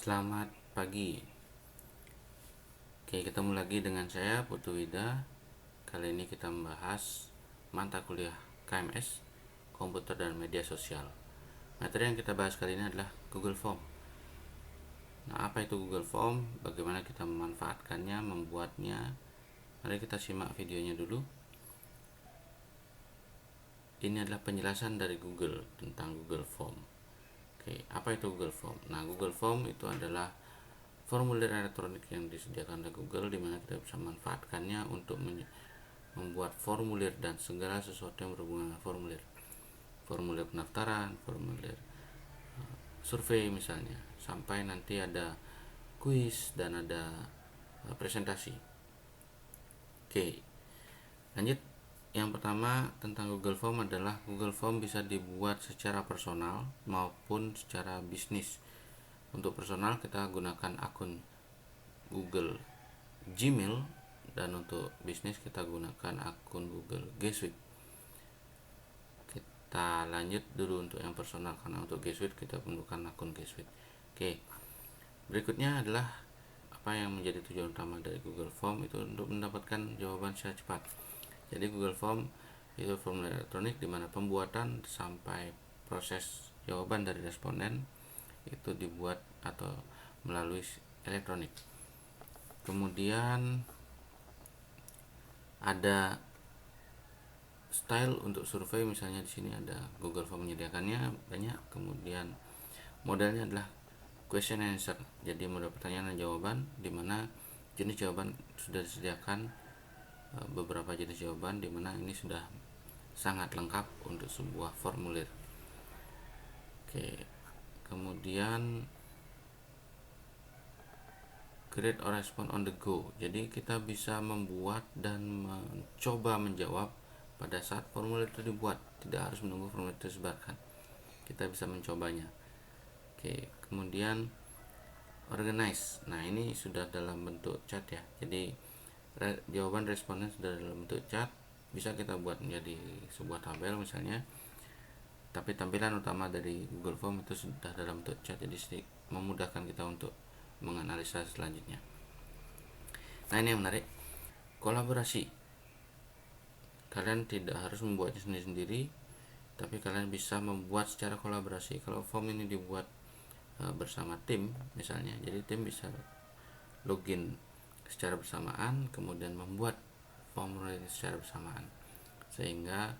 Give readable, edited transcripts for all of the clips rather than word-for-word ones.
Selamat pagi. Oke, ketemu lagi dengan saya Putu Wida. Kali ini kita membahas mata kuliah KMS, Komputer dan Media Sosial. Materi yang kita bahas kali ini adalah Google Form. Nah, apa itu Google Form? Bagaimana kita memanfaatkannya, membuatnya? Mari kita simak videonya dulu. Ini adalah penjelasan dari Google tentang Google Form. Oke, apa itu Google Form? Nah, Google Form itu adalah formulir elektronik yang disediakan oleh Google, di mana kita bisa memanfaatkannya untuk membuat formulir dan segala sesuatu yang berhubungan dengan formulir. Formulir pendaftaran, formulir survei misalnya, sampai nanti ada kuis dan ada presentasi. Oke, lanjut. Yang pertama tentang Google Form adalah Google Form bisa dibuat secara personal maupun secara bisnis. Untuk personal kita gunakan akun Google Gmail, dan untuk bisnis kita gunakan akun Google G Suite. Kita lanjut dulu untuk yang personal, karena untuk G Suite kita menggunakan akun G Suite. Oke, berikutnya adalah apa yang menjadi tujuan utama dari Google Form itu untuk mendapatkan jawaban secara cepat. Jadi Google Form itu formulir elektronik di mana pembuatan sampai proses jawaban dari responden itu dibuat atau melalui elektronik. Kemudian ada style untuk survei, misalnya di sini ada Google Form menyediakannya banyak. Kemudian modelnya adalah question and answer, jadi model pertanyaan dan jawaban, di mana jenis jawaban sudah disediakan beberapa jenis jawaban, di mana ini sudah sangat lengkap untuk sebuah formulir. Oke, kemudian create or respond on the go, jadi kita bisa membuat dan mencoba menjawab pada saat formulir itu dibuat, tidak harus menunggu formulir itu disebarkan, kita bisa mencobanya. Oke, kemudian organize, nah ini sudah dalam bentuk chat ya, jadi jawaban responden sudah dalam bentuk chat, bisa kita buat menjadi sebuah tabel misalnya, tapi tampilan utama dari Google Form itu sudah dalam bentuk chat, jadi memudahkan kita untuk menganalisa selanjutnya. Nah, ini yang menarik, kolaborasi. Kalian tidak harus membuatnya sendiri-sendiri, tapi kalian bisa membuat secara kolaborasi. Kalau form ini dibuat bersama tim misalnya, jadi tim bisa login secara bersamaan, kemudian membuat formulir secara bersamaan, sehingga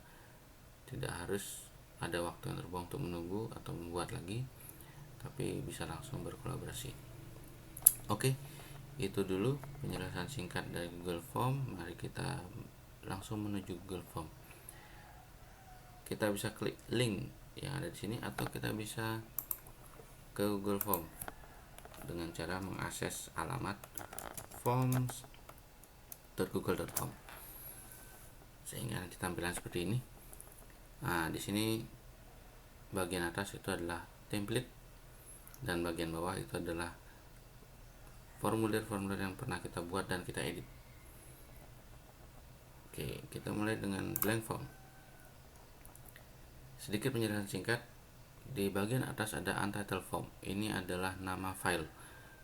tidak harus ada waktu yang terbuang untuk menunggu atau membuat lagi, tapi bisa langsung berkolaborasi. Oke, itu dulu penjelasan singkat dari Google Form. Mari kita langsung menuju Google Form. Kita bisa klik link yang ada di sini, atau kita bisa ke Google Form dengan cara mengakses alamat forms.google.com, sehingga nanti tampilan seperti ini. Nah, di sini bagian atas itu adalah template, dan bagian bawah itu adalah formulir-formulir yang pernah kita buat dan kita edit. Oke, kita mulai dengan blank form. Sedikit penjelasan singkat. Di bagian atas ada untitled form, ini adalah nama file.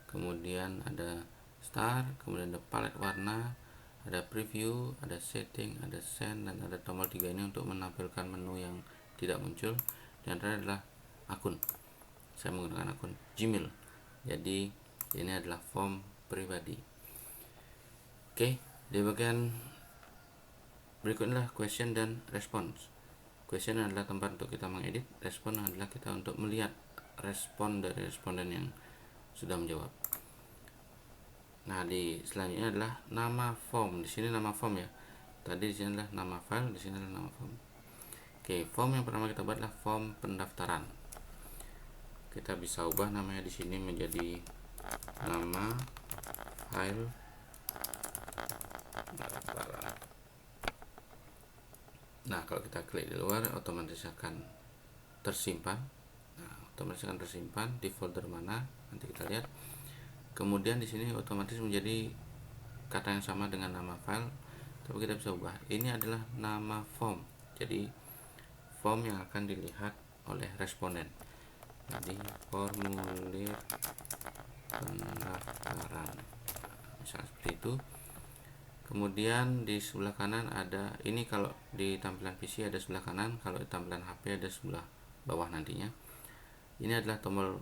Kemudian ada start, kemudian ada palette warna, ada preview, ada setting, ada send, dan ada tombol 3 ini untuk menampilkan menu yang tidak muncul. Dan terakhir adalah akun. Saya menggunakan akun Gmail, jadi ini adalah form pribadi. Oke, di bagian berikutnya question dan response. Question adalah tempat untuk kita mengedit, respon adalah kita untuk melihat respon dari responden yang sudah menjawab. Nah, di selanjutnya adalah nama form. Di sini nama form ya. Tadi di sini adalah nama file, di sini adalah nama form. Oke, form yang pertama kita buat adalah form pendaftaran. Kita bisa ubah namanya di sini menjadi nama file pendaftaran. Nah, kalau kita klik di luar, otomatis akan tersimpan. Nah, otomatis akan tersimpan di folder mana, nanti kita lihat. Kemudian di sini otomatis menjadi kata yang sama dengan nama file, tapi kita bisa ubah. Ini adalah nama form, jadi form yang akan dilihat oleh responden. tadi formulir pendaftaran, misalnya seperti itu. Kemudian di sebelah kanan ada, ini kalau di tampilan PC ada sebelah kanan, kalau di tampilan HP ada sebelah bawah nantinya. Ini adalah tombol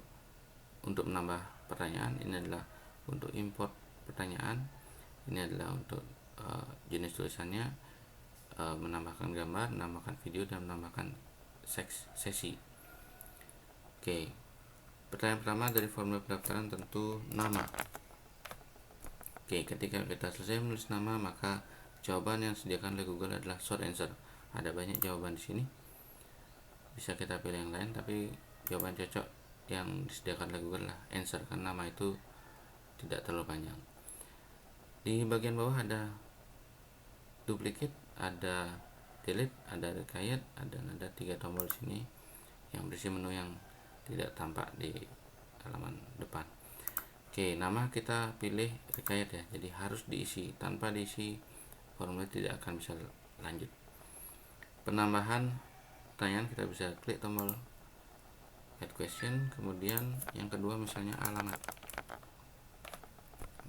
untuk menambah pertanyaan, ini adalah untuk import pertanyaan, ini adalah untuk jenis tulisannya, menambahkan gambar, menambahkan video, dan menambahkan sesi. Oke, pertanyaan pertama dari formulir pendaftaran tentu nama. Oke, ketika kita selesai menulis nama, maka jawaban yang disediakan oleh Google adalah short answer. Ada banyak jawaban di sini. Bisa kita pilih yang lain, tapi jawaban cocok yang disediakan oleh Google adalah answer, karena nama itu tidak terlalu panjang. Di bagian bawah ada duplicate, ada delete, ada required, ada 3 tombol di sini yang berisi menu yang tidak tampak di halaman depan. Oke, nama kita pilih required ya, jadi harus diisi. Tanpa diisi, formulir tidak akan bisa lanjut. Penambahan pertanyaan, kita bisa klik tombol add question. Kemudian yang kedua misalnya alamat.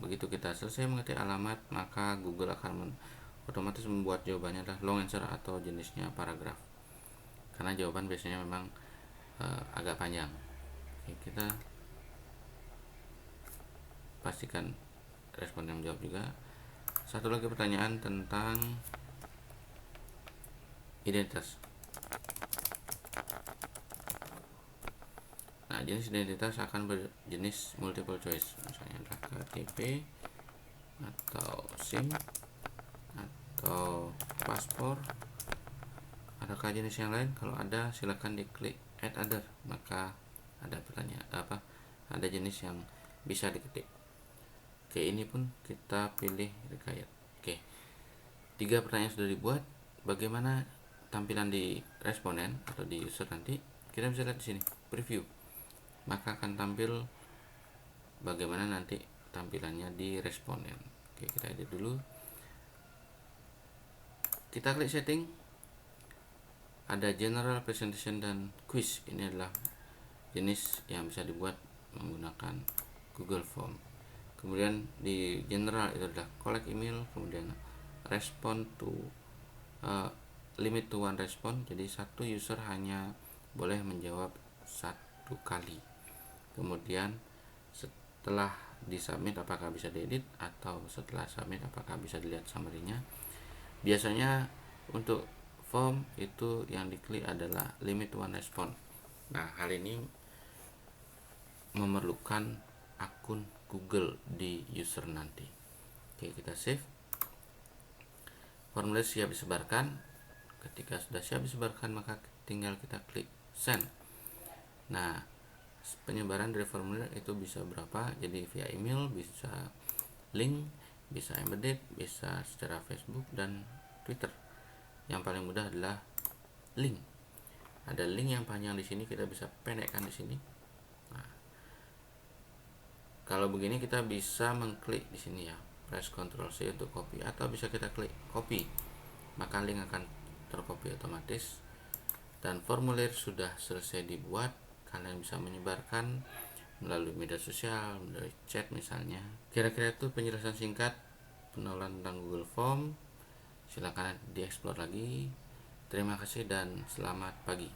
Begitu kita selesai mengetik alamat, maka Google akan otomatis membuat jawabannya adalah long answer atau jenisnya paragraf, karena jawaban biasanya memang agak panjang. Oke, kita pastikan responden menjawab juga. Satu lagi pertanyaan tentang identitas. Nah, jenis identitas akan berjenis multiple choice, misalnya adalah KTP atau SIM atau paspor. Adakah jenis yang lain? Kalau ada, silakan diklik add other, maka ada pertanyaan ada jenis yang bisa diketik. Oke, ini pun kita pilih required. Oke, 3 pertanyaan sudah dibuat. Bagaimana tampilan di responden atau di user nanti? Kita bisa lihat di sini preview, maka akan tampil bagaimana nanti tampilannya di responden. Oke, kita edit dulu. Kita klik setting, ada general, presentation, dan quiz. Ini adalah jenis yang bisa dibuat menggunakan Google Form. Kemudian di general itu adalah collect email, kemudian respond to limit to one response, jadi satu user hanya boleh menjawab 1 kali. Kemudian setelah disubmit apakah bisa diedit, atau setelah submit apakah bisa dilihat summary-nya. Biasanya untuk form itu yang diklik adalah limit one response. Nah, hal ini memerlukan akun Google di user nanti. Oke, kita save. Formulir siap disebarkan. Ketika sudah siap disebarkan, maka tinggal kita klik send. Nah, penyebaran dari formulir itu bisa berapa? Jadi via email, bisa link, bisa embedded, bisa secara Facebook dan Twitter. Yang paling mudah adalah link. Ada link yang panjang di sini, kita bisa pendekkan di sini. Nah, kalau begini kita bisa mengklik di sini ya, press Ctrl C untuk copy, atau bisa kita klik copy, maka link akan tercopy otomatis. Dan formulir sudah selesai dibuat. Kalian bisa menyebarkan melalui media sosial, melalui chat misalnya. Kira-kira itu penjelasan singkat pengenalan tentang Google Form. Silakan dieksplor lagi. Terima kasih dan selamat pagi.